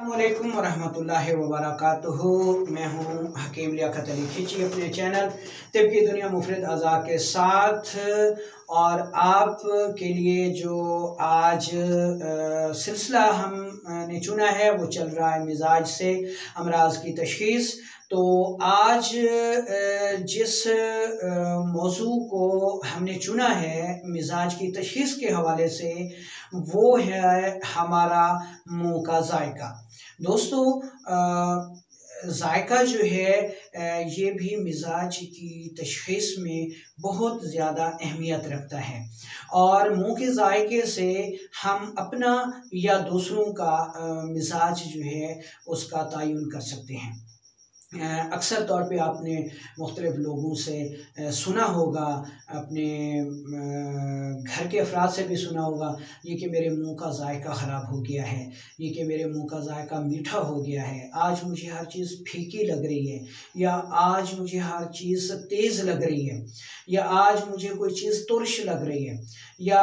अस्सलामुअलैकुम वरहमतुल्लाहि वबरकातुहू। मैं हूँ हकीम लियाकत अली खिची अपने चैनल तिब की दुनिया मुफरद अज़ा के साथ। और आप के लिए जो आज सिलसिला हमने चुना है वो चल रहा है मिजाज से अमराज की तशख़ीस। तो आज जिस मौजू को हमने चुना है मिजाज की तशख़ीस के हवाले से वो है हमारा मुँह का जायका। दोस्तों जायका जो है ये भी मिजाज की तशख़ीस में बहुत ज़्यादा अहमियत रखता है और मुँह के जायके से हम अपना या दूसरों का मिजाज जो है उसका तयन कर सकते हैं। अक्सर तौर पे आपने मुख्तलिफ़ लोगों से सुना होगा, अपने घर के अफराद से भी सुना होगा, ये कि मेरे मुंह का जायका ख़राब हो गया है, ये कि मेरे मुंह का जायका मीठा हो गया है, आज मुझे हर चीज़ फीकी लग रही है, या आज मुझे हर चीज़ तेज़ लग रही है, या आज मुझे कोई चीज़ तुर्श लग रही है, या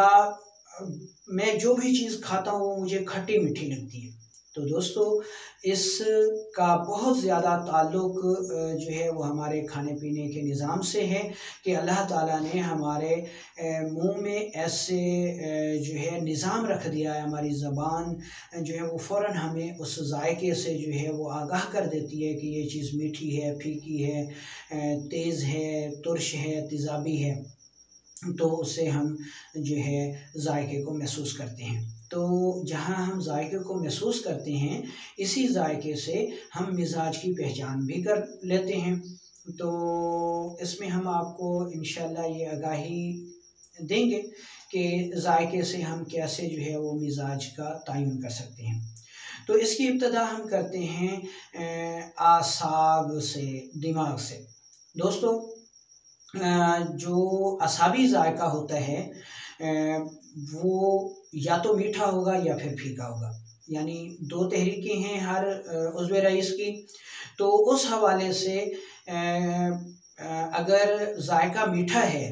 मैं जो भी चीज़ खाता हूँ वो मुझे खट्टी मीठी लगती है। तो दोस्तों इसका बहुत ज़्यादा ताल्लुक़ जो है वो हमारे खाने पीने के निज़ाम से है कि अल्लाह ताला ने हमारे मुंह में ऐसे जो है निज़ाम रख दिया है। हमारी ज़बान जो है वो फ़ौरन हमें उस जायके से जो है वो आगाह कर देती है कि ये चीज़ मीठी है, फीकी है, तेज़ है, तुर्श है, तेज़ाबी है। तो उससे हम जो है जायके को महसूस करते हैं। तो जहाँ हम जायके को महसूस करते हैं इसी जायके से हम मिजाज की पहचान भी कर लेते हैं। तो इसमें हम आपको इंशाल्लाह ये आगाही देंगे कि जायके से हम कैसे जो है वो मिजाज का तयन कर सकते हैं। तो इसकी इब्तदा हम करते हैं आसाब से, दिमाग से। दोस्तों जो असाबी जायका होता है वो या तो मीठा होगा या फिर फीका होगा, यानी दो तहरीकें हैं हर उज़्व रईस की। तो उस हवाले से अगर जायका मीठा है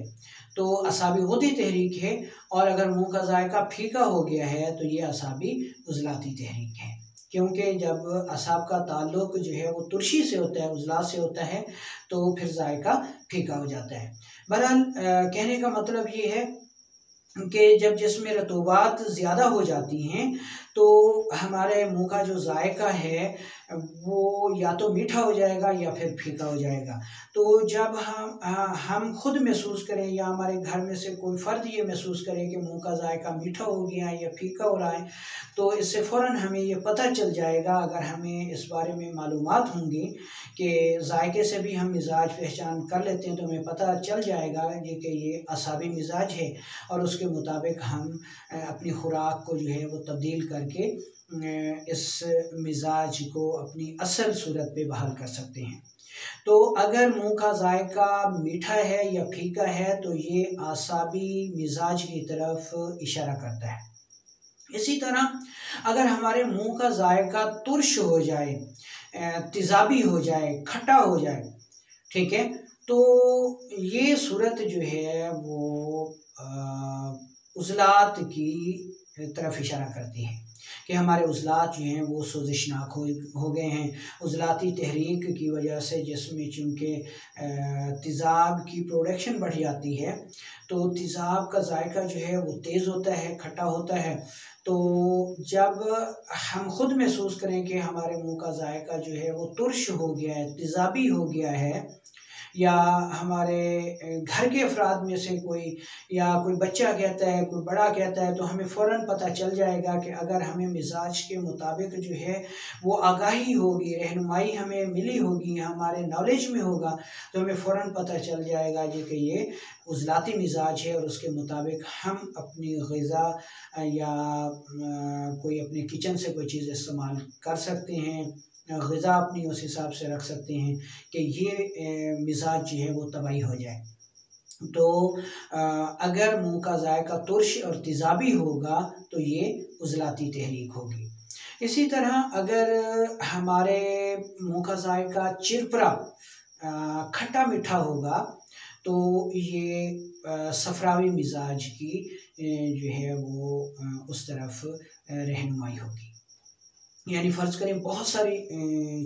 तो असाबी गुदी तहरीक है, और अगर मुँह का जायका फीका हो गया है तो ये असाबी उज़लाती तहरीक है, क्योंकि जब असाब का ताल्लुक़ जो है वो तुर्शी से होता है, उज़लात से होता है, तो फिर जायका फीका हो जाता है। बहरहाल कहने का मतलब ये है कि जब जिसमें रतूबात ज़्यादा हो जाती हैं तो हमारे मुँह का जो जायका है वो या तो मीठा हो जाएगा या फिर फीका हो जाएगा। तो जब हम खुद महसूस करें या हमारे घर में से कोई फ़र्द ये महसूस करे कि मुँह का जायका मीठा हो गया है या फीका हो रहा है, तो इससे फ़ौरन हमें ये पता चल जाएगा, अगर हमें इस बारे में मालूमात होंगी कि जायके से भी हम मिजाज पहचान कर लेते हैं, तो हमें पता चल जाएगा कि ये असाबी मिजाज है और उसके मुताबिक हम अपनी खुराक को जो है वो तब्दील करके इस मिजाज को अपनी असल सूरत पे बहाल कर सकते हैं। तो अगर मुँह का जायका मीठा है या फीका है तो ये आसाबी मिजाज की तरफ इशारा करता है। इसी तरह अगर हमारे मुँह का जायका तुर्श हो जाए, तेज़ाबी हो जाए, खट्टा हो जाए, ठीक है, तो ये सूरत जो है वो उज़लात की तरफ इशारा करती है कि हमारे उज़लात जो हैं वो सोजिशनाक हो गए हैं। उज़लाती तहरीक की वजह से जिसमें चूँकि तेज़ाब की प्रोडक्शन बढ़ जाती है, तो तेज़ाब का जायका जो है वो तेज़ होता है, खट्टा होता है। तो जब हम खुद महसूस करें कि हमारे मुँह का जायका जो है वो तुर्श हो गया है, तेज़ाबी हो गया है, या हमारे घर के अफराद में से कोई या कोई बच्चा कहता है, कोई बड़ा कहता है, तो हमें फ़ौरन पता चल जाएगा कि अगर हमें मिजाज के मुताबिक जो है वो आगाही होगी, रहनुमाई हमें मिली होगी, हमारे नॉलेज में होगा, तो हमें फ़ौरन पता चल जाएगा जी कि ये उज़लाती मिजाज है, और उसके मुताबिक हम अपनी ग़िज़ा या कोई अपने किचन से कोई चीज़ इस्तेमाल कर सकते हैं, ग़िज़ा अपनी उस हिसाब से रख सकते हैं कि ये मिजाज जो है वो तबाही हो जाए। तो अगर मुँह का जायका तुर्श और तेज़ाबी होगा तो ये उज़लाती तहरीक होगी। इसी तरह अगर हमारे मुँह का जायका चिरपरा खट्टा मीठा होगा तो ये सफ़रावी मिजाज की जो है वो उस तरफ रहनुमाई होगी। यानी फ़र्ज़ करें बहुत सारी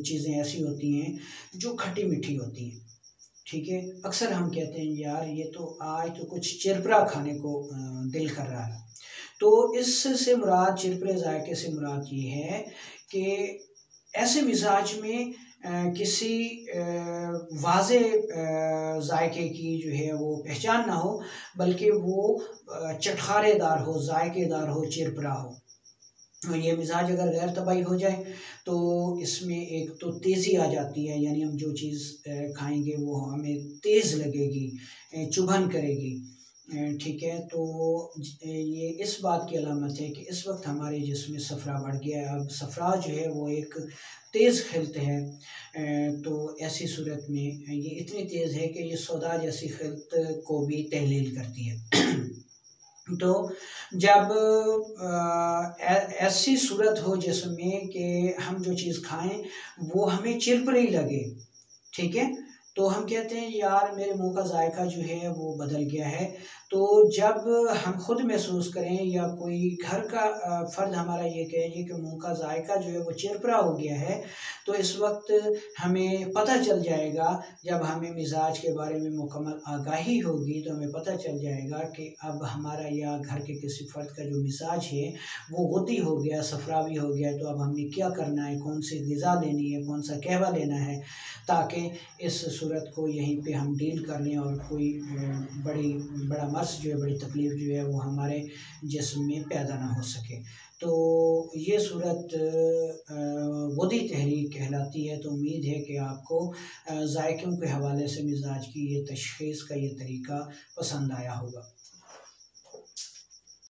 चीज़ें ऐसी होती हैं जो खट्टी मीठी होती हैं, ठीक है। अक्सर हम कहते हैं यार ये तो आज तो कुछ चिरपरा खाने को दिल कर रहा है। तो इससे मुराद, चिरपरे जायके से मुराद ये है कि ऐसे मिजाज में किसी वाज़े जायके की जो है वो पहचान ना हो, बल्कि वो चटखारेदार हो, जायकेदार हो, चिरपरा हो। ये मिज़ाज अगर गैर तबाही हो जाए तो इसमें एक तो तेज़ी आ जाती है, यानी हम जो चीज़ खाएँगे वो हमें तेज़ लगेगी, चुभन करेगी, ठीक है। तो ये इस बात की अलामत है कि इस वक्त हमारे जिस्म में सफ़रा बढ़ गया है। अब सफ़रा जो है वो एक तेज़ खिल्त है, तो ऐसी सूरत में ये इतनी तेज़ है कि ये सौदा जैसी खिल्त को भी तहलील करती है। तो जब ऐसी सूरत हो जिसमें कि हम जो चीज़ खाएँ वो हमें चिरपरी लगे, ठीक है? तो हम कहते हैं यार मेरे मुँह का जायका जो है वो बदल गया है। तो जब हम खुद महसूस करें या कोई घर का फ़र्द हमारा ये कहे कि मुँह का जायका जो है वो चिरपरा हो गया है, तो इस वक़्त हमें पता चल जाएगा, जब हमें मिज़ाज के बारे में मुकम्मल आगाही होगी तो हमें पता चल जाएगा कि अब हमारा या घर के किसी फ़र्द का जो मिज़ाज है वो गद्दी हो गया, सफ़रावी हो गया। तो अब हमने क्या करना है, कौन-सी ग़िज़ा लेनी है, कौन-सा कहवा लेना है, ताकि इस सूरत को यहीं पे हम डील कर लें और कोई बड़ा मर्ज़ जो है, बड़ी तकलीफ़ जो है वो हमारे जिस्म में पैदा ना हो सके। तो ये सूरत गद्दी तहरीक कहलाती है। तो उम्मीद है कि आपको जायकों के हवाले से मिज़ाज की ये तशख़ीस का ये तरीका पसंद आया होगा।